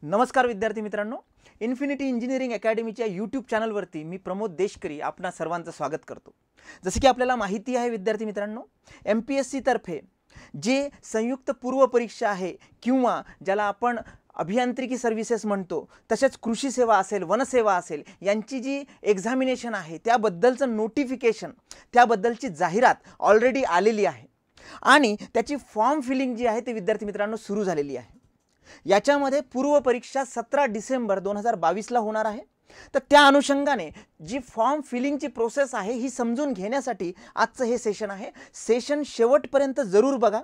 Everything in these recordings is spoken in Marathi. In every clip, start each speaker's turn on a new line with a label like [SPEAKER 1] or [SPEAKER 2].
[SPEAKER 1] नमस्कार विद्यार्थी मित्रांनो, इन्फिनिटी इंजिनिअरिंग अकॅडमीच्या यूट्यूब चॅनलवरती मी प्रमोद देशकरी आपणा सर्वांचं स्वागत करतो। जसे की आपल्याला माहिती आहे विद्यार्थी मित्रांनो, MPSC तर्फे जे संयुक्त पूर्व परीक्षा आहे किंवा ज्याला आपण अभियांत्रिकी सर्व्हिसेस म्हणतो, तसेच कृषी सेवा असेल, वनसेवा असेल, यांची जी एक्झामिनेशन आहे त्याबद्दलचं नोटिफिकेशन, त्याबद्दलची जाहिरात ऑलरेडी आलेली आहे आणि त्याची फॉर्म फिलिंग जी आहे ते विद्यार्थी मित्रांनो सुरू झालेली आहे। याच्यामध्ये पूर्व परीक्षा 17 डिसेंबर 2022 ला होणार आहे। तर त्या अनुषंगाने जी फॉर्म फिलिंगची प्रोसेस आहे ही समजून घेण्यासाठी आजचं हे सेशन आहे। सेशन शेवटपर्यंत जरूर बघा,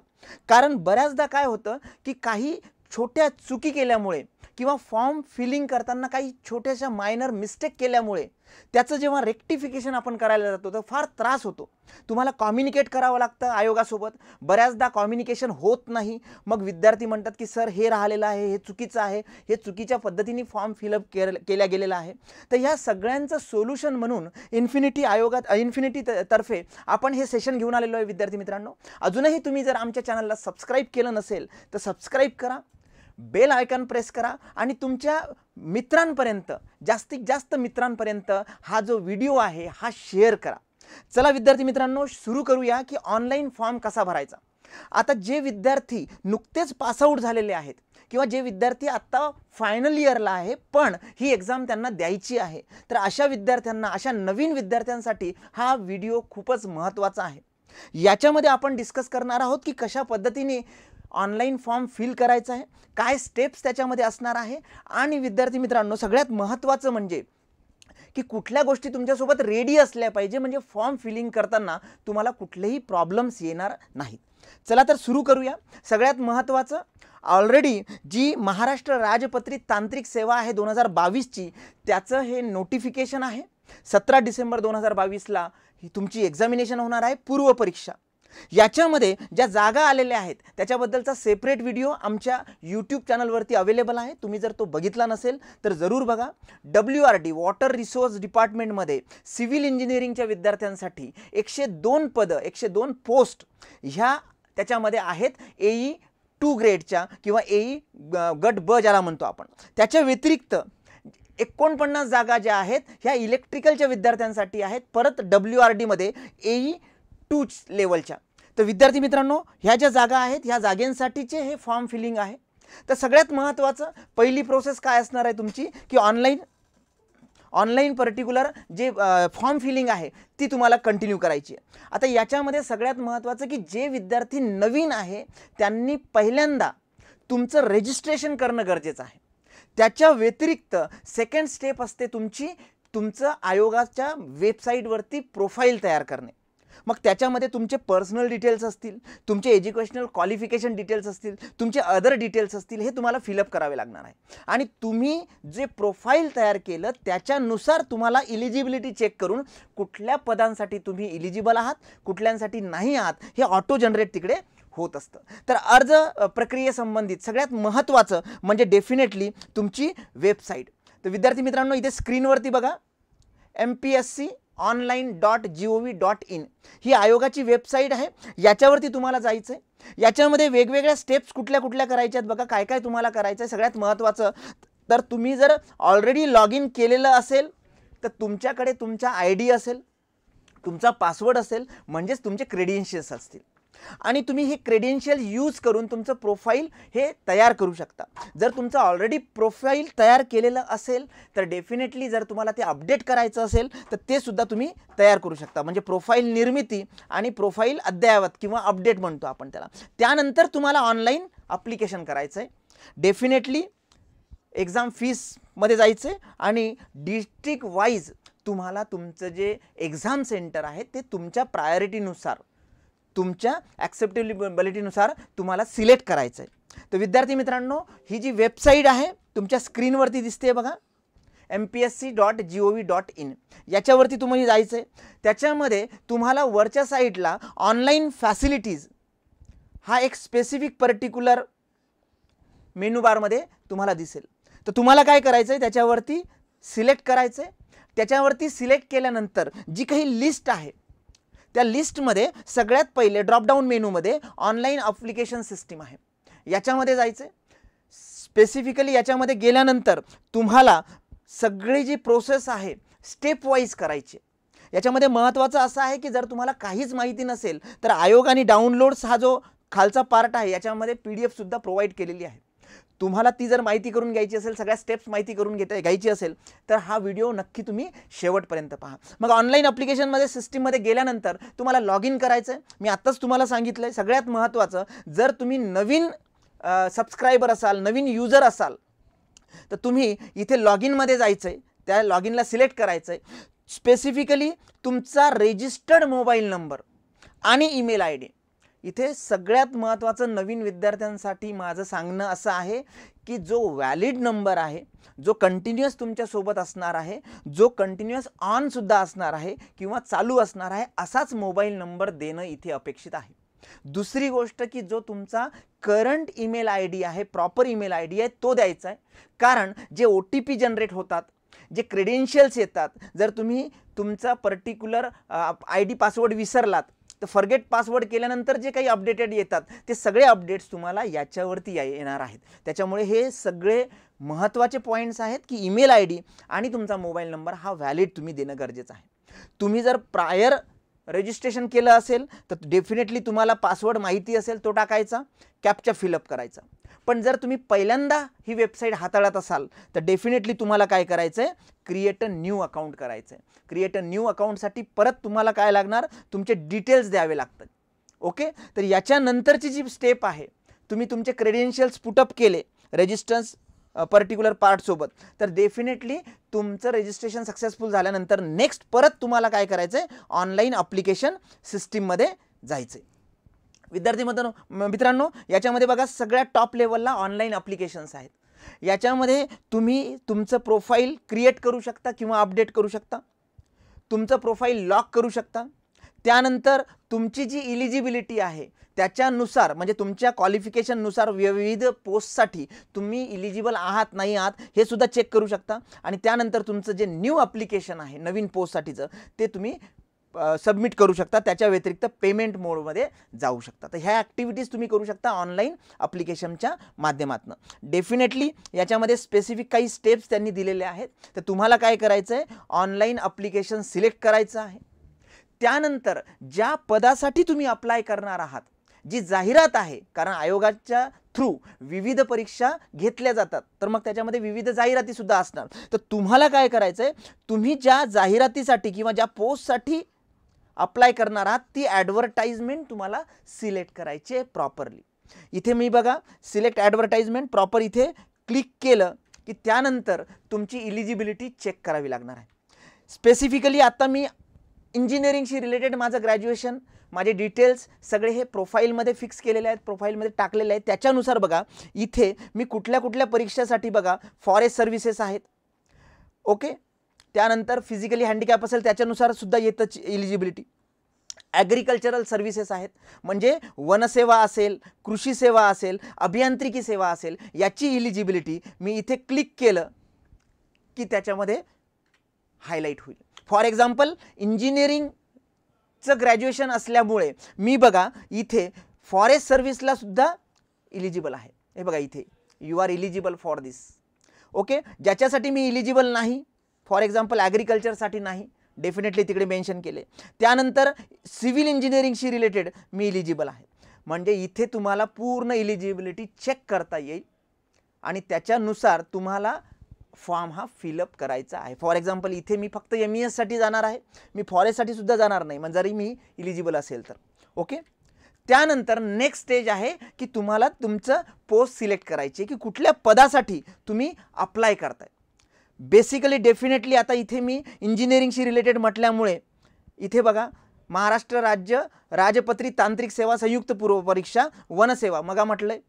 [SPEAKER 1] कारण बऱ्याचदा काय होतं की काही छोट्या चुकी केल्यामुळे किंवा फॉर्म फिलिंग करताना काही छोट्याशा मायनर मिस्टेक केल्यामुळे त्याचं जेव्हा रेक्टिफिकेशन आपण करायला जातो तर फार त्रास होतो। तुम्हाला कम्युनिकेट करावं लागतं आयोगासोबत, बऱ्याचदा कम्युनिकेशन होत नाही। मग विद्यार्थी म्हणतात की सर हे राहिलेलं आहे, हे चुकीचं आहे, हे चुकीच्या पद्धतीने फॉर्म फिलअप केल्या गेलेला आहे। तर ह्या सगळ्यांचं सोल्युशन म्हणून इन्फिनिटी तर्फे आपण हे सेशन घेऊन आलेलो आहे विद्यार्थी मित्रांनो। अजूनही तुम्ही जर आमच्या चॅनलला सबस्क्राईब केलं नसेल तर सबस्क्राईब करा, बेल आयकॉन प्रेस करा आणि तुमच्या मित्रांपर्यंत, जास्तीत जास्त मित्रांपर्यंत हा जो व्हिडिओ आहे हा शेअर करा। चला विद्यार्थी मित्रांनो, सुरू करूया की ऑनलाईन फॉर्म कसा भरायचा। आता जे विद्यार्थी नुकतेच पासआउट झालेले आहेत किंवा जे विद्यार्थी आता फायनल इयरला आहे पण ही एक्झाम त्यांना द्यायची आहे, तर अशा विद्यार्थ्यांना, अशा नवीन विद्यार्थ्यांसाठी हा व्हिडिओ खूपच महत्त्वाचा आहे। याच्यामध्ये आपण डिस्कस करणार आहोत की कशा पद्धतीने ऑनलाईन फॉर्म फिल करायचा आहे, काय स्टेप्स त्याच्यामध्ये असणार आहे आणि विद्यार्थी मित्रांनो सगळ्यात महत्त्वाचं म्हणजे की कुठल्या गोष्टी तुमच्यासोबत रेडी असल्या पाहिजे, म्हणजे फॉर्म फिलिंग करताना तुम्हाला कुठलेही प्रॉब्लेम्स येणार नाहीत। चला तर सुरू करूया। सगळ्यात महत्त्वाचं, ऑलरेडी जी महाराष्ट्र राजपत्रित तांत्रिक सेवा आहे 2022 ची, त्याचं हे नोटिफिकेशन आहे। 17 डिसेंबर 2022 ला ही तुमची एक्झामिनेशन होणार आहे, पूर्व परीक्षा। याच्यामध्ये ज्या जागा आलेल्या आहेत त्याच्याबद्दलचा सेपरेट व्हिडिओ आमच्या यूट्यूब चॅनलवरती अवेलेबल आहे। तुम्ही जर तो बघितला नसेल तर जरूर बघा। WRD वॉटर रिसोर्स डिपार्टमेंटमध्ये सिव्हिल इंजिनिअरिंगच्या विद्यार्थ्यांसाठी 102 पदं, 102 पोस्ट ह्या त्याच्यामध्ये आहेत। AE 2 ग्रेडच्या किंवा AE गट ब ज्याला म्हणतो आपण, त्याच्या व्यतिरिक्त 49 जागा ज्या आहेत ह्या इलेक्ट्रिकलच्या विद्यार्थ्यांसाठी आहेत, परत WRD मध्ये AE 2 लेवलच्या। तर विद्यार्थी मित्रांनो ह्या ज्या जागा आहेत ह्या जागांसाठीचे हे फॉर्म फिलिंग आहे। तर सगळ्यात महत्त्वाचं पहिली प्रोसेस काय असणार आहे तुमची की ऑनलाईन पर्टिक्युलर जे फॉर्म फिलिंग आहे ती तुम्हाला कंटिन्यू करायची आहे। आता याच्यामध्ये सगळ्यात महत्त्वाचं की जे विद्यार्थी नवीन आहे त्यांनी पहिल्यांदा तुमचं रजिस्ट्रेशन करणं गरजेचं आहे। त्याच्या व्यतिरिक्त सेकंड स्टेप असते तुमचं आयोगाच्या वेबसाईटवरती प्रोफाईल तयार करणे। मग त्याच्यामध्ये तुमचे पर्सनल डिटेल्स असतील, तुमचे एज्युकेशनल क्वालिफिकेशन डिटेल्स असतील, तुमचे अदर डिटेल्स असतील, हे तुम्हाला फिलअप करावे लागणार आहे। आणि तुम्ही जे प्रोफाईल तयार केलं त्याच्यानुसार तुम्हाला इलिजिबिलिटी चेक करून कुठल्या पदांसाठी तुम्ही इलिजिबल आहात, कुठल्यांसाठी नाही आहात, हे ऑटो जनरेट तिकडे होत असतं। तर अर्ज प्रक्रियेसंबंधित सगळ्यात महत्त्वाचं म्हणजे डेफिनेटली तुमची वेबसाईट। तर विद्यार्थी मित्रांनो इथे स्क्रीनवरती बघा, mpsconline.gov.in ही आयोगाची वेबसाईट आहे। याच्यावरती तुम्हाला जायचं आहे। याच्यामध्ये वेगवेगळ्या स्टेप्स कुठल्या करायच्या आहेत बघा, काय तुम्हाला करायचं आहे। सगळ्यात महत्त्वाचं, तर तुम्ही जर ऑलरेडी लॉग इन केलेलं असेल तर तुमच्याकडे तुमचा ID असेल, तुमचा पासवर्ड असेल, म्हणजेच तुमचे क्रेडेन्शियल्स असतील आणि तुम्ही हे क्रेडेन्शियल यूज करून तुमचं प्रोफाईल हे तयार करू शकता। जर तुमचं ऑलरेडी प्रोफाईल तयार केलेलं असेल तर डेफिनेटली जर तुम्हाला ते अपडेट करायचं असेल तर ते सुद्धा तुम्ही तयार करू शकता। म्हणजे प्रोफाईल निर्मिती आणि प्रोफाईल अद्ययावत किंवा अपडेट म्हणतो आपण त्याला। त्यानंतर तुम्हाला ऑनलाईन ॲप्लिकेशन करायचं आहे। डेफिनेटली एक्झाम फीसमध्ये जायचं आहे आणि डिस्ट्रिक्ट वाईज तुम्हाला तुमचं जे एक्झाम सेंटर आहे ते तुमच्या प्रायोरिटीनुसार, तुमच्या ॲक्सेप्टेबिलिटीनुसार तुम्हाला सिलेक्ट करायचं आहे। तर विद्यार्थी मित्रांनो ही जी वेबसाईट आहे तुमच्या स्क्रीनवरती दिसते बघा, mpsc.gov.in याच्यावरती तुम्ही जायचं आहे। त्याच्यामध्ये तुम्हाला वरच्या साईडला ऑनलाईन फॅसिलिटीज हा एक स्पेसिफिक पर्टिक्युलर मेनू बारमध्ये तुम्हाला दिसेल। तर तुम्हाला काय करायचं आहे, त्याच्यावरती सिलेक्ट करायचं आहे। त्याच्यावरती सिलेक्ट केल्यानंतर जी काही लिस्ट आहे त्या लिस्टमध्ये सगळ्यात पहिले ड्रॉप डाऊन मेनूमध्ये ऑनलाईन ॲप्लिकेशन सिस्टीम आहे, याच्यामध्ये जायचं आहे। स्पेसिफिकली याच्यामध्ये गेल्यानंतर तुम्हाला सगळी जी प्रोसेस आहे स्टेप वाईज करायची. याच्यामध्ये महत्त्वाचं असं आहे की जर तुम्हाला काहीच माहिती नसेल तर आयोग आणि डाउनलोड्स हा जो खालचा पार्ट आहे याच्यामध्ये PDF सुद्धा प्रोव्हाइड केलेली आहे. तुम्हाला ती जर माहिती करून घ्यायची असेल, सगळ्या स्टेप्स माहिती करून घ्यायची असेल तर हा व्हिडिओ नक्की तुम्ही शेवटपर्यंत पहा. मग ऑनलाईन ॲप्लिकेशनमध्ये सिस्टीममध्ये गेल्यानंतर तुम्हाला लॉग इन करायचं आहे. मी आत्ताच तुम्हाला सांगितलं आहे, सगळ्यात महत्त्वाचं जर तुम्ही नवीन सबस्क्रायबर असाल, नवीन युजर असाल तर तुम्ही इथे लॉग इनमध्ये जायचं आहे. त्या लॉग इनला सिलेक्ट करायचं आहे. स्पेसिफिकली तुमचा रजिस्टर्ड मोबाईल नंबर आणि ईमेल ID. इथे सगळ्यात महत्त्वाचं नवीन विद्यार्थ्यांसाठी माझं सांगणं असं आहे की जो व्हॅलिड नंबर आहे, जो कंटिन्युअस तुमच्यासोबत असणार आहे, जो कंटिन्युअस ऑनसुद्धा असणार आहे किंवा चालू असणार आहे, असाच मोबाईल नंबर देणं इथे अपेक्षित आहे. दुसरी गोष्ट की जो तुमचा करंट ईमेल ID आहे, प्रॉपर ईमेल ID आहे तो द्यायचा आहे. कारण जे OTP जनरेट होतात, जे क्रेडेन्शियल्स येतात, जर तुम्ही तुमचा पर्टिक्युलर ID पासवर्ड विसरलात तर फॉरगेट पासवर्ड केल्यानंतर जे काही अपडेटेड येतात ते सगळे अपडेट्स तुम्हाला याच्यावरती येणार आहेत. त्याच्यामुळे हे सगळे महत्त्वाचे पॉईंट्स आहेत की ईमेल ID आणि तुमचा मोबाईल नंबर हा व्हॅलिड तुम्ही देणं गरजेचं आहे. तुम्ही जर प्रायर रजिस्ट्रेशन केलं असेल तर डेफिनेटली तुम्हाला पासवर्ड माहिती असेल तो टाकायचा, कॅप्चा फिलअप करायचा. पण जर तुम्ही पहिल्यांदा ही वेबसाईट हाताळत असाल तर डेफिनेटली तुम्हाला काय करायचं आहे, क्रिएट अ न्यू अकाउंट करायचं आहे. क्रिएट अ न्यू अकाउंटसाठी परत तुम्हाला काय लागणार, तुमचे डिटेल्स द्यावे लागतात. ओके, तर याच्यानंतरची जी स्टेप आहे, तुम्ही तुमचे क्रेडेन्शियल्स पुटअप केले रजिस्टन्स पर्टिक्युलर पार्टसोबत तर डेफिनेटली तुमचं रजिस्ट्रेशन सक्सेसफुल झाल्यानंतर नेक्स्ट परत तुम्हाला काय करायचं आहे, ऑनलाईन ॲप्लिकेशन सिस्टीममध्ये जायचं आहे. विद्यार्थी मित्रांनो, याच्यामध्ये बघा सगळ्यात टॉप लेवलला ऑनलाईन ॲप्लिकेशन्स आहेत. याच्यामध्ये तुम्ही तुमचं प्रोफाईल क्रिएट करू शकता किंवा अपडेट करू शकता, तुमचं प्रोफाईल लॉक करू शकता. त्यानंतर तुमची जी इलिजिबिलिटी आहे त्याच्यानुसार म्हणजे तुमच्या क्वालिफिकेशननुसार विविध पोस्टसाठी तुम्ही इलिजिबल आहात नाही आहात हे सुद्धा चेक करू शकता. आणि त्यानंतर तुमचं जे न्यू ॲप्लिकेशन आहे नवीन पोस्टसाठीचं ते तुम्ही सबमिट करू शकता. त्याच्या व्यतिरिक्त पेमेंट मोडमध्ये जाऊ शकता. तर ह्या ॲक्टिव्हिटीज तुम्ही करू शकता ऑनलाईन ॲप्लिकेशनच्या माध्यमातून. डेफिनेटली याच्यामध्ये स्पेसिफिक काही स्टेप्स त्यांनी दिलेले आहेत. तर तुम्हाला काय करायचं आहे, ऑनलाईन ॲप्लिकेशन सिलेक्ट करायचं आहे. त्यानंतर ज्या पदासाठी तुम्ही अप्लाय करणार आहात, जी जाहिरात आहे, कारण आयोगाच्या थ्रू विविध परीक्षा घेतल्या जातात तर मग त्याच्यामध्ये विविध जाहिराती सुद्धा असणार. तर तुम्हाला काय करायचं आहे, तुम्ही ज्या जाहिरातीसाठी किंवा ज्या पोस्टसाठी अप्लाय करणार आहात ती ॲडव्हर्टाइजमेंट तुम्हाला सिलेक्ट करायची आहे प्रॉपरली. इथे मी बघा सिलेक्ट ॲडव्हर्टाइजमेंट प्रॉपर इथे क्लिक केलं की त्यानंतर तुमची इलिजिबिलिटी चेक करावी लागणार आहे. स्पेसिफिकली आता मी इंजिनिअरिंगशी रिलेटेड माझं ग्रॅज्युएशन, माझे डिटेल्स सगळे हे प्रोफाईलमध्ये फिक्स केलेले आहेत, प्रोफाईलमध्ये टाकलेले आहेत. त्याच्यानुसार बघा इथे मी कुठल्या कुठल्या परीक्षेसाठी बघा फॉरेस्ट सर्व्हिसेस आहेत. ओके, त्यानंतर फिजिकली हँडिकॅप असेल त्याच्यानुसार सुद्धा येतं इलिजिबिलिटी. ॲग्रिकल्चरल सर्व्हिसेस आहेत म्हणजे वनसेवा असेल, कृषी सेवा असेल, अभियांत्रिकी सेवा असेल, याची इलिजिबिलिटी मी इथे क्लिक केलं की त्याच्यामध्ये हायलाईट होईल. फॉर एक्झाम्पल इंजिनिअरिंगचं ग्रॅज्युएशन असल्यामुळे मी बघा इथे फॉरेस्ट सर्व्हिसला सुद्धा इलिजिबल आहे. हे बघा इथे you are eligible for this. Okay, ज्याच्यासाठी मी इलिजिबल नाही, फॉर एक्झाम्पल ॲग्रिकल्चरसाठी नाही, डेफिनेटली तिकडे मेन्शन केले. त्यानंतर सिव्हिल इंजिनिअरिंगशी रिलेटेड मी इलिजिबल आहे. म्हणजे इथे तुम्हाला पूर्ण इलिजिबिलिटी चेक करता येईल आणि त्याच्यानुसार तुम्हाला फॉर्म हा फिलअप करायचा आहे. फॉर एक्झाम्पल इथे मी फक्त MES साठी जाणार आहे, मी फॉरेस्टसाठी सुद्धा जाणार नाही म्हणजे जरी मी इलिजिबल असेल तर. ओके, त्यानंतर नेक्स्ट स्टेज आहे की तुम्हाला तुमचं पोस्ट सिलेक्ट करायची की कुठल्या पदासाठी तुम्ही अप्लाय करताय. बेसिकली डेफिनेटली आता इथे मी इंजिनिअरिंगशी रिलेटेड म्हटल्यामुळे इथे बघा महाराष्ट्र राज्य राजपत्री तांत्रिक सेवा संयुक्त पूर्व परीक्षा वनसेवा मगा म्हटलंय,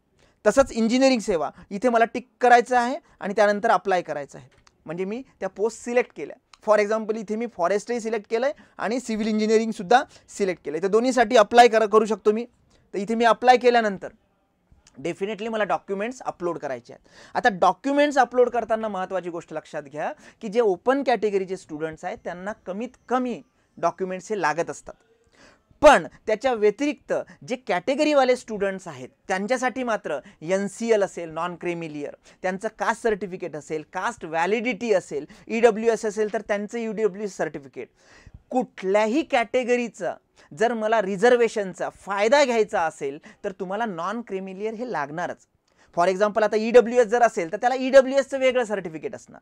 [SPEAKER 1] तसंच इंजिनिअरिंग सेवा इथे मला टिक करायचं आहे आणि त्यानंतर अप्लाय करायचं आहे. म्हणजे मी त्या पोस्ट सिलेक्ट केल्या. फॉर एक्झाम्पल इथे मी फॉरेस्टही सिलेक्ट केलं आहे आणि सिव्हिल इंजिनिअरिंगसुद्धा सिलेक्ट केलं आहे. तर दोन्हीसाठी अप्लाय करू शकतो मी. तर इथे मी अप्लाय केल्यानंतर डेफिनेटली मला डॉक्युमेंट्स अपलोड करायचे आहेत. आता डॉक्युमेंट्स अपलोड करताना महत्त्वाची गोष्ट लक्षात घ्या की जे ओपन कॅटेगरीचे स्टुडंट्स आहेत त्यांना कमीत कमी डॉक्युमेंट्स हे लागत असतात. पण त्याच्या व्यतिरिक्त जे कॅटेगरीवाले स्टुडंट्स आहेत त्यांच्यासाठी मात्र NCL असेल, नॉन क्रेमिलियर, त्यांचं कास्ट सर्टिफिकेट असेल, कास्ट व्हॅलिडिटी असेल, EWS असेल तर त्यांचं EWS सर्टिफिकेट, कुठल्याही कॅटेगरीचं जर मला रिझर्वेशनचा फायदा घ्यायचा असेल तर तुम्हाला नॉन क्रेमिलियर हे लागणारच. फॉर एक्झाम्पल आता EWS जर असेल तर त्याला EWSचं वेगळं सर्टिफिकेट असणार,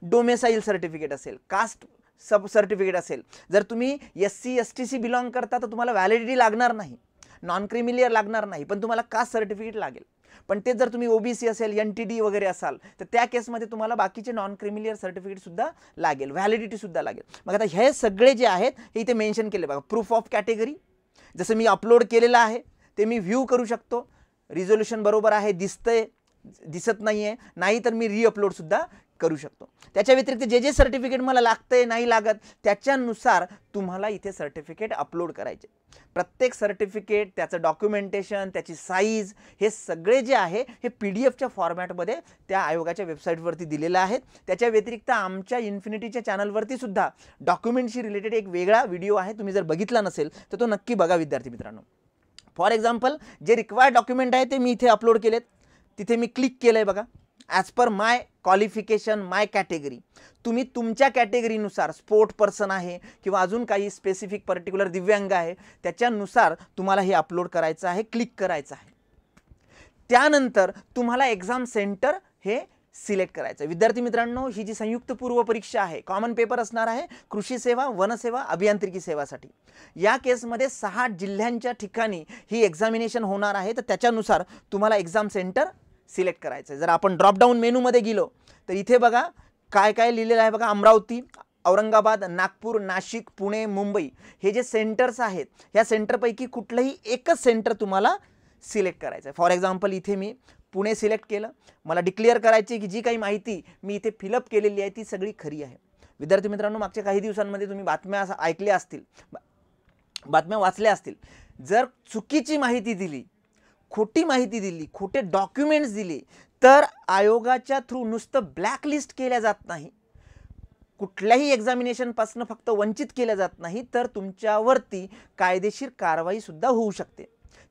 [SPEAKER 1] डोमेसाईल सर्टिफिकेट असेल, कास्ट सब सर्टिफिकेट असेल. जर तुम्ही SC STC बिलॉंग करता तर तुम्हाला व्हॅलिडिटी लागणार नाही, नॉन क्रिमिलियर लागणार नाही, पण तुम्हाला कास्ट सर्टिफिकेट लागेल. पण ते जर तुम्ही OBC असेल, NTD वगैरे असाल तर त्या केसमध्ये तुम्हाला बाकीचे नॉन क्रिमिलियर सर्टिफिकेटसुद्धा लागेल, व्हॅलिडिटीसुद्धा लागेल. मग आता हे सगळे जे आहेत हे इथे मेन्शन केले बघा. प्रूफ ऑफ कॅटेगरी जसं मी अपलोड केलेलं आहे ते मी व्ह्यू करू शकतो, रिझोल्युशन बरोबर आहे, दिसतंय, दिसत नाही आहे, नाही तर मी रिअपलोडसुद्धा करू शकतो. त्याच्या व्यतिरिक्त जे जे सर्टिफिकेट मला लागतंय नाही लागत त्याच्यानुसार तुम्हाला इथे सर्टिफिकेट अपलोड करायचे. प्रत्येक सर्टिफिकेट, त्याचं डॉक्युमेंटेशन, त्याची साईज, हे सगळे जे आहे हे PDFच्या फॉर्मॅटमध्ये त्या आयोगाच्या वेबसाईटवरती दिलेलं आहे. त्याच्या व्यतिरिक्त आमच्या इन्फिनिटीच्या चॅनलवरती सुद्धा डॉक्युमेंटशी रिलेटेड एक वेगळा व्हिडिओ आहे, तुम्ही जर बघितला नसेल तर तो नक्की बघा विद्यार्थी मित्रांनो. फॉर एक्झाम्पल जे रिक्वायर्ड डॉक्युमेंट आहे ते मी इथे अपलोड केलेत, तिथे मी क्लिक केलं आहे बघा. ॲज पर माय क्वालिफिकेशन, माय कॅटेगरी, तुम्ही तुमच्या कॅटेगरीनुसार, स्पोर्ट पर्सन आहे किंवा अजून काही स्पेसिफिक पर्टिक्युलर दिव्यांग आहे त्याच्यानुसार तुम्हाला हे अपलोड करायचं आहे, क्लिक करायचं आहे. त्यानंतर तुम्हाला एक्झाम सेंटर हे सिलेक्ट करायचं. विद्यार्थी मित्रांनो, ही जी संयुक्त पूर्व परीक्षा आहे, कॉमन पेपर असणार आहे कृषी सेवा, वनसेवा, अभियांत्रिकी सेवासाठी. या केसमध्ये 6 जिल्ह्यांच्या ठिकाणी ही एक्झामिनेशन होणार आहे, तर त्याच्यानुसार तुम्हाला एक्झाम सेंटर सिलेक्ट करायचं आहे. जर आपण ड्रॉपडाऊन मेनूमध्ये गेलो तर इथे बघा काय काय लिहिलेलं आहे बघा. अमरावती, औरंगाबाद, नागपूर, नाशिक, पुणे, मुंबई हे जे सेंटर्स आहेत ह्या सेंटरपैकी कुठलंही एकच सेंटर तुम्हाला सिलेक्ट करायचं आहे. फॉर एक्झाम्पल इथे मी पुणे सिलेक्ट केलं. मला डिक्लेअर करायची की जी काही माहिती मी इथे फिलअप केलेली आहे ती सगळी खरी आहे. विद्यार्थी मित्रांनो, मागच्या काही दिवसांमध्ये तुम्ही बातम्या ऐकल्या असतील, बातम्या वाचल्या असतील. जर चुकीची माहिती दिली, खोटी माहिती दिली, खोटे डॉक्युमेंट्स दिले तर आयोगाच्या थ्रू नुसतं ब्लॅकलिस्ट केल्या जात नाही, कुठल्याही एक्झामिनेशनपासून फक्त वंचित केल्या जात नाही, तर तुमच्यावरती कायदेशीर कारवाईसुद्धा होऊ शकते.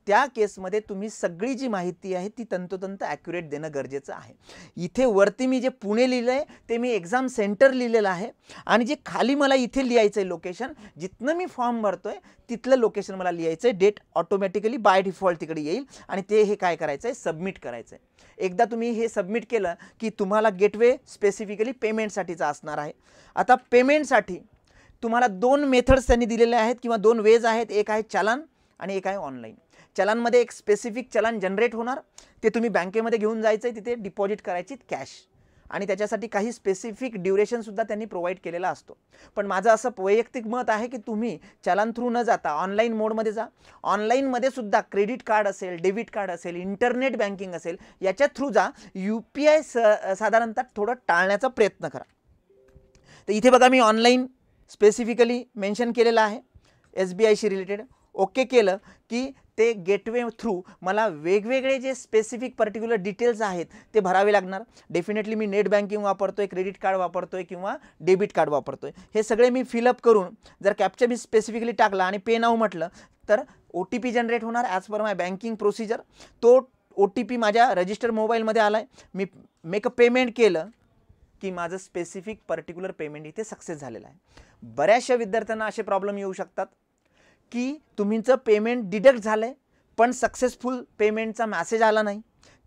[SPEAKER 1] त्या केसमध्ये तुम्ही सगळी जी माहिती आहे ती तंतोतंत ॲक्युरेट देणं गरजेचं आहे. इथे वरती मी जे पुणे लिहिलं आहे ते मी एक्झाम सेंटर लिहिलेलं आहे, आणि जे खाली मला इथे लिहायचं आहे लोकेशन, जिथनं मी फॉर्म भरतोय तिथलं लोकेशन मला लिहायचं आहे. डेट ऑटोमॅटिकली बाय डिफॉल्ट तिकडे येईल आणि ते हे काय करायचं आहे, सबमिट करायचं आहे. एकदा तुम्ही हे सबमिट केलं की तुम्हाला गेटवे स्पेसिफिकली पेमेंटसाठीचा असणार आहे. आता पेमेंटसाठी तुम्हाला 2 मेथड्स त्यांनी दिलेले आहेत किंवा 2 वेज आहेत. एक आहे चलान आणि एक आहे ऑनलाईन. चलानमध्ये एक स्पेसिफिक चलान जनरेट होणार, ते तुम्ही बँकेमध्ये घेऊन जायचं आहे, तिथे डिपॉझिट करायची कॅश, आणि त्याच्यासाठी काही स्पेसिफिक ड्युरेशनसुद्धा त्यांनी प्रोव्हाइड केलेला असतो. पण माझं असं वैयक्तिक मत आहे की तुम्ही चलान थ्रू न जाता ऑनलाईन मोडमध्ये जा. ऑनलाईनमध्ये सुद्धा क्रेडिट कार्ड असेल, डेबिट कार्ड असेल, इंटरनेट बँकिंग असेल, याच्या थ्रू जा. UPI साधारणतः थोडं टाळण्याचा प्रयत्न करा. तर इथे बघा मी ऑनलाईन स्पेसिफिकली मेन्शन केलेलं आहे SBIशी रिलेटेड. ओके केलं की ते गेटवे थ्रू मला वेगवेगळे जे स्पेसिफिक पर्टिक्युलर डिटेल्स आहेत ते भरावे लागणार. डेफिनेटली मी नेट बँकिंग वापरतोय, क्रेडिट कार्ड वापरतोय किंवा डेबिट कार्ड वापरतोय, हे सगळे मी फिलअप करून जर कॅप्चा मी स्पेसिफिकली टाकला आणि पे नाऊ म्हटलं तर OTP जनरेट होणार ॲज पर माय बँकिंग प्रोसिजर. तो OTP माझ्या रजिस्टर मोबाईलमध्ये आला आहे. मी मेक अ पेमेंट केलं की माझं स्पेसिफिक पर्टिक्युलर पेमेंट इथे सक्सेस झालेलं आहे. बऱ्याचशा विद्यार्थ्यांना असे प्रॉब्लेम येऊ शकतात की तुमचं पेमेंट डिडक्ट झालं आहे पण सक्सेसफुल पेमेंटचा मॅसेज आला नाही.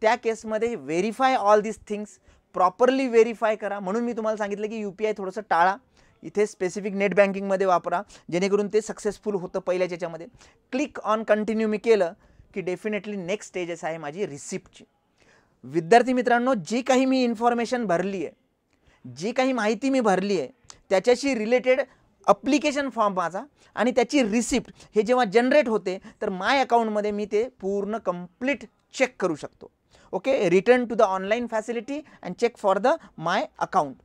[SPEAKER 1] त्या केसमध्ये व्हेरीफाय ऑल दिस थिंग्स, प्रॉपरली व्हेरीफाय करा. म्हणून मी तुम्हाला सांगितलं की UPI थोडंसं टाळा, इथे स्पेसिफिक नेट बँकिंगमध्ये वापरा, जेणेकरून ते सक्सेसफुल होतं पहिल्याच्या याच्यामध्ये. क्लिक ऑन कंटिन्यू मी केलं की डेफिनेटली नेक्स्ट स्टेजेस आहे माझी रिसिप्टची. विद्यार्थी मित्रांनो, जी काही मी इन्फॉर्मेशन भरली आहे, जी काही माहिती मी भरली आहे त्याच्याशी रिलेटेड अप्लिकेशन फॉर्म माझा आणि त्याची रिसिप्ट हे जेव्हा जनरेट होते तर माय अकाउंटमध्ये मी ते पूर्ण कंप्लीट चेक करू शकतो. Okay, return to the online facility and check for the my account.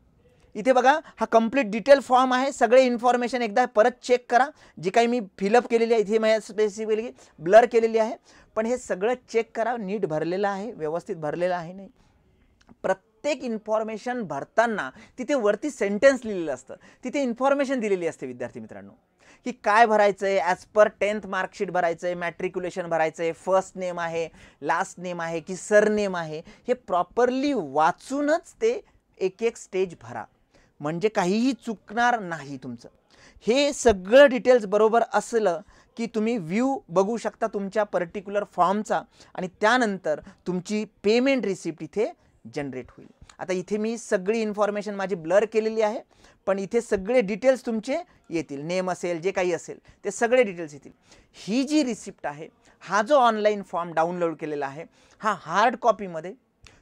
[SPEAKER 1] इथे बघा हा कंप्लीट डिटेल फॉर्म आहे. सगळे इन्फॉर्मेशन एकदा परत चेक करा. जी काही मी फिलअप केलेली आहे इथे माझ्या स्पेसिफिकली ब्लर केलेली आहे, पण हे सगळं चेक करा, नीट भरलेलं आहे, व्यवस्थित भरलेलं आहे नाही. प्रत्येक इन्फॉर्मेशन भरताना तिथे वरती सेंटेन्स लिहिलेलं असतं, तिथे इन्फॉर्मेशन दिलेली असते. विद्यार्थी मित्रांनो, की काय भरायचं आहे, ॲज पर 10th मार्कशीट भरायचं आहे, मॅट्रिक्युलेशन भरायचं आहे, फर्स्ट नेम आहे, लास्ट नेम आहे की सरनेम आहे, हे प्रॉपरली वाचूनच ते एक एक स्टेज भरा, म्हणजे काहीही चुकणार नाही तुमचं. हे सगळं डिटेल्स बरोबर असलं की तुम्ही व्ह्यू बघू शकता तुमच्या पर्टिक्युलर फॉर्मचा आणि त्यानंतर तुमची पेमेंट रिसिप्ट इथे जनरेट होईल. आता इथे मी सगळी इन्फॉर्मेशन माझी ब्लर केलेली आहे, पण इथे सगळे डिटेल्स तुमचे येतील, नेम असेल जे काही असेल ते सगळे डिटेल्स येतील. ही जी रिसिप्ट आहे, हा जो ऑनलाईन फॉर्म डाउनलोड केलेला आहे, हा हार्ड कॉपीमध्ये,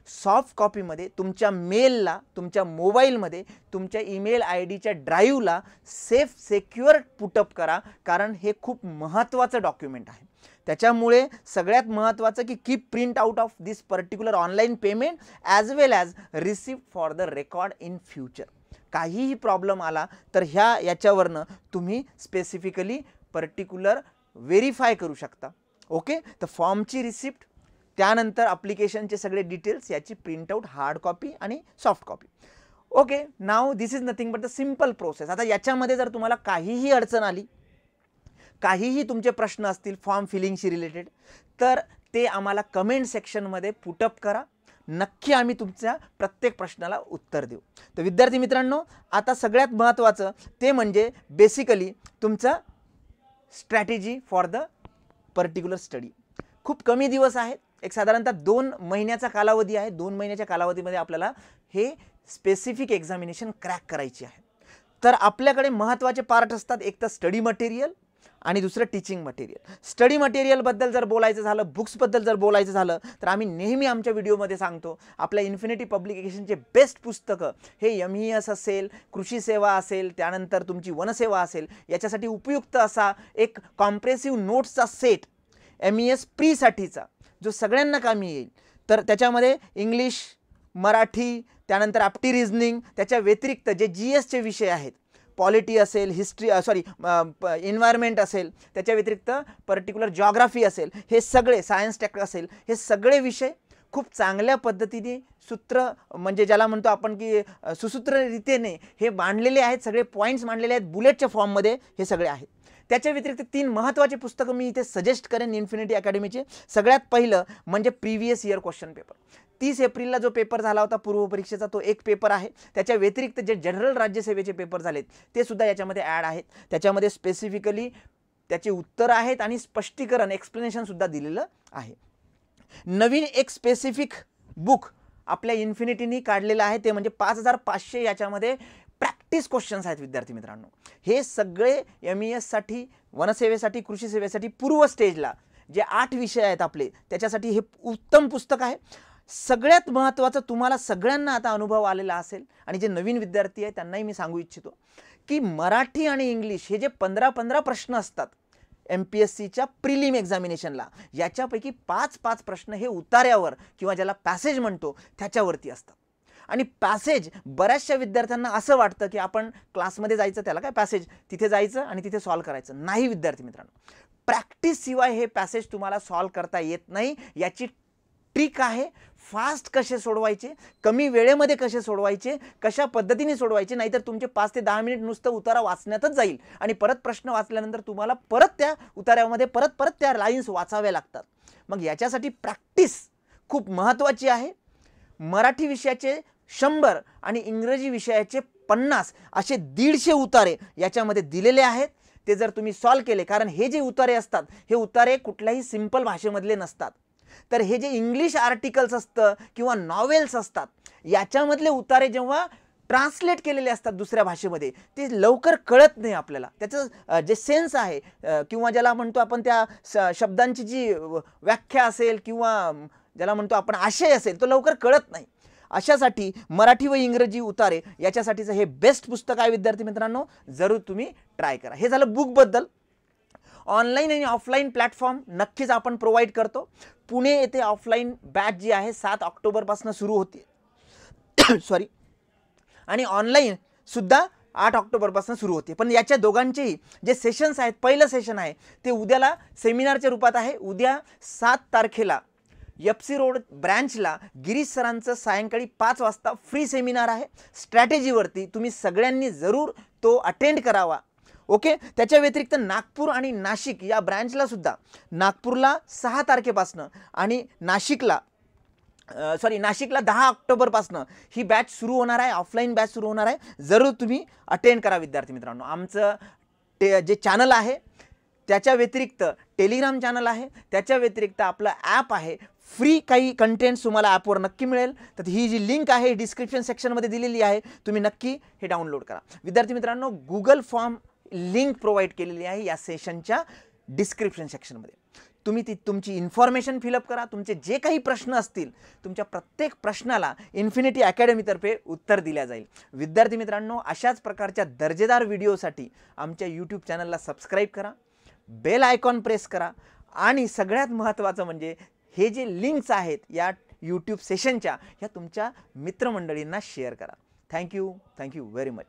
[SPEAKER 1] सॉफ्ट कॉपीमध्ये तुमच्या मेलला, तुमच्या मोबाईलमध्ये, तुमच्या ईमेल IDच्या ड्राईव्हला सेफ सेक्युअर पुटअप करा, कारण हे खूप महत्त्वाचं डॉक्युमेंट आहे. त्याच्यामुळे सगळ्यात महत्त्वाचं की keep print out of this particular online payment as well as receipt for the record in future. काहीही प्रॉब्लेम आला तर याच्यावरनं तुम्ही स्पेसिफिकली पर्टिक्युलर व्हेरीफाय करू शकता. ओके, तर फॉर्मची रिसिप्ट, त्यानंतर ॲप्लिकेशनचे सगळे डिटेल्स, याची प्रिंटआउट हार्ड कॉपी आणि soft copy. Okay, now this is nothing but the simple process. आता याच्यामध्ये जर तुम्हाला काहीही अडचण आली, काहीही तुमचे प्रश्न असतील फॉर्म फिलिंगशी रिलेटेड, तर ते आम्हाला कमेंट सेक्शनमध्ये पुटअप करा. नक्की आम्ही तुमच्या प्रत्येक प्रश्नाला उत्तर देऊ. तर विद्यार्थी मित्रांनो, आता सगळ्यात महत्त्वाचं ते म्हणजे बेसिकली तुमचं strategy for the particular study. खूप कमी दिवस आहेत, एक साधारणतः 2 महिन्याचा कालावधी आहे. 2 महिन्याच्या कालावधीमध्ये आपल्याला हे स्पेसिफिक एक्झामिनेशन क्रॅक करायची आहे. तर आपल्याकडे महत्त्वाचे पार्ट असतात, एक तर स्टडी मटेरियल आणि दुसरं टीचिंग मटेरियल. स्टडी मटेरियलबद्दल जर बोलायचं झालं, बुक्सबद्दल जर बोलायचं झालं, तर आम्ही नेहमी आमच्या व्हिडिओमध्ये सांगतो आपल्या इन्फिनिटी पब्लिकेशनचे बेस्ट पुस्तकं हे MES असेल, कृषी सेवा असेल, त्यानंतर तुमची वनसेवा असेल, याच्यासाठी उपयुक्त असा एक कॉम्प्रेसिव्ह नोट्सचा सेट MES प्रीसाठीचा जो सगळ्यांना कामी येईल. तर त्याच्यामध्ये इंग्लिश, मराठी, त्यानंतर ॲप्टी रिझनिंग, त्याच्या व्यतिरिक्त जे GSचे विषय आहेत, पॉलिटी असेल, हिस्ट्री एन्व्हायरमेंट असेल, त्याच्या व्यतिरिक्त पर्टिक्युलर जॉग्राफी असेल, हे सगळे सायन्स टेक असेल, हे सगळे विषय खूप चांगल्या पद्धतीने सूत्र म्हणजे ज्याला म्हणतो आपण की सुसूत्ररीतीने हे मांडलेले आहेत, सगळे पॉईंट्स मांडलेले आहेत, बुलेटच्या फॉर्ममध्ये हे सगळे आहेत. त्याच्या व्यतिरिक्त 3 महत्त्वाचे पुस्तकं मी इथे सजेस्ट करेन इन्फिनिटी अकॅडमीचे. सगळ्यात पहिलं म्हणजे प्रिव्हियस इयर क्वेश्चन पेपर. 30 एप्रिलला जो पेपर झाला होता पूर्व परीक्षेचा, तो एक पेपर आहे. त्याच्या व्यतिरिक्त जे जनरल राज्यसेवेचे पेपर झालेत ते सुद्धा याच्यामध्ये ॲड आहेत. त्याच्यामध्ये स्पेसिफिकली त्याची उत्तरं आहेत आणि स्पष्टीकरण, एक्सप्लेनेशन सुद्धा दिलेलं आहे. नवीन एक स्पेसिफिक बुक आपल्या इन्फिनिटीनी काढलेलं आहे, ते म्हणजे 5500 याच्यामध्ये प्रॅक्टिस क्वेश्चन्स आहेत विद्यार्थी मित्रांनो. हे सगळे MES साठी, वनसेवेसाठी, कृषी सेवेसाठी पूर्व स्टेजला जे 8 विषय आहेत आपले, त्याच्यासाठी हे उत्तम पुस्तक आहे. सगळ्यात महत्त्वाचं, तुम्हाला सगळ्यांना आता अनुभव आलेला असेल आणि जे नवीन विद्यार्थी आहेत त्यांनाही मी सांगू इच्छितो की मराठी आणि इंग्लिश हे जे 15-15 प्रश्न असतात MPSCच्या प्रिलिम एक्झामिनेशनला, याच्यापैकी 5-5 प्रश्न हे उतार्यावर किंवा ज्याला पॅसेज म्हणतो त्याच्यावरती असतात. आणि पॅसेज बऱ्याचशा विद्यार्थ्यांना असं वाटतं की आपण क्लासमध्ये जायचं, त्याला काय पॅसेज, तिथे जायचं आणि तिथे सॉल्व करायचं. नाही विद्यार्थी मित्रांनो, प्रॅक्टिस शिवाय हे पॅसेज तुम्हाला सॉल्व करता येत नाही. याची ट्रिक आहे फास्ट कसे सोडवायचे, कमी वेळेमध्ये कसे सोडवायचे, कशा पद्धतीने सोडवायचे. नाहीतर तुमचे 5 ते 10 मिनिट नुसतं उतारा वाचण्यातच जाईल आणि परत प्रश्न वाचल्यानंतर तुम्हाला परत त्या उतार्यामध्ये परत त्या लाईन्स वाचाव्या लागतात. मग याच्यासाठी प्रॅक्टिस खूप महत्त्वाची आहे. मराठी विषयाचे 100 आणि इंग्रजी विषयाचे 50 असे 150 उतारे याच्यामध्ये दिलेले आहेत. ते जर तुम्ही सॉल्व केले, कारण हे जे उतारे असतात हे उतारे कुठल्याही सिंपल भाषेमधले नसतात, तर हे जे इंग्लिश आर्टिकल्स असतं किंवा नॉवेल्स असतात याच्यामधले उतारे जेव्हा ट्रान्सलेट केलेले असतात दुसऱ्या भाषेमध्ये, ते लवकर कळत नाही आपल्याला. त्याचं जे सेन्स आहे किंवा ज्याला म्हणतो आपण त्या शब्दांची जी व्याख्या असेल किंवा ज्याला म्हणतो आपण आशय असेल, तो लवकर कळत नाही. अशासाठी मराठी व इंग्रजी उतारे याच्यासाठीचं हे बेस्ट पुस्तक आहे विद्यार्थी मित्रांनो, जरूर तुम्ही ट्राय करा. हे झालं बुकबद्दल. ऑनलाईन आणि ऑफलाईन प्लॅटफॉर्म नक्कीच आपण प्रोव्हाइड करतो. पुणे येथे ऑफलाईन बॅच जी आहे 7 ऑक्टोबरपासून सुरू होते सॉरी, आणि ऑनलाईन सुद्धा 8 ऑक्टोबरपासून सुरू होते. पण याच्या दोघांचेही जे सेशन्स आहेत, पहिलं सेशन आहे ते उद्याला सेमिनारच्या रूपात आहे. उद्या 7 तारखेला FC रोड ब्रँचला गिरीश सरांचं सायंकाळी 5 वाजता फ्री सेमिनार आहे स्ट्रॅटेजीवरती. तुम्ही सगळ्यांनी जरूर तो अटेंड करावा. ओके. त्याच्या व्यतिरिक्त नागपूर आणि नाशिक या ब्रँचला सुद्धा नागपूरला 6 तारखेपासनं आणि नाशिकला 10 ऑक्टोबरपासनं ही बॅच सुरू होणार आहे, ऑफलाईन बॅच सुरू होणार आहे. जरूर तुम्ही अटेंड करा विद्यार्थी मित्रांनो. आमचं जे चॅनल आहे त्याच्या व्यतिरिक्त टेलिग्राम चॅनल आहे, त्याच्या व्यतिरिक्त आपलं ॲप आहे. फ्री काही कंटेंट्स तुम्हाला ॲपवर नक्की मिळेल. तर ही जी लिंक आहे डिस्क्रिप्शन सेक्शनमध्ये दिलेली आहे, तुम्ही नक्की हे डाउनलोड करा. विद्यार्थी मित्रांनो, गुगल फॉर्म लिंक प्रोव्हाइड केलेली आहे या सेशनच्या डिस्क्रिप्शन सेक्शनमध्ये. तुम्ही तुमची इन्फॉर्मेशन फिलअप करा. तुमचे जे काही प्रश्न असतील, तुमच्या प्रत्येक प्रश्नाला इन्फिनिटी अकॅडमीतर्फे उत्तर दिल्या जाईल. विद्यार्थी मित्रांनो, अशाच प्रकारच्या दर्जेदार व्हिडिओसाठी आमच्या यूट्यूब चॅनलला सबस्क्राईब करा, बेल आयकॉन प्रेस करा आणि सगळ्यात महत्त्वाचं म्हणजे हे जे लिंक्स आहेत या यूट्यूब सेशनच्या, ह्या तुमच्या मित्रमंडळींना शेअर करा. Thank you very much.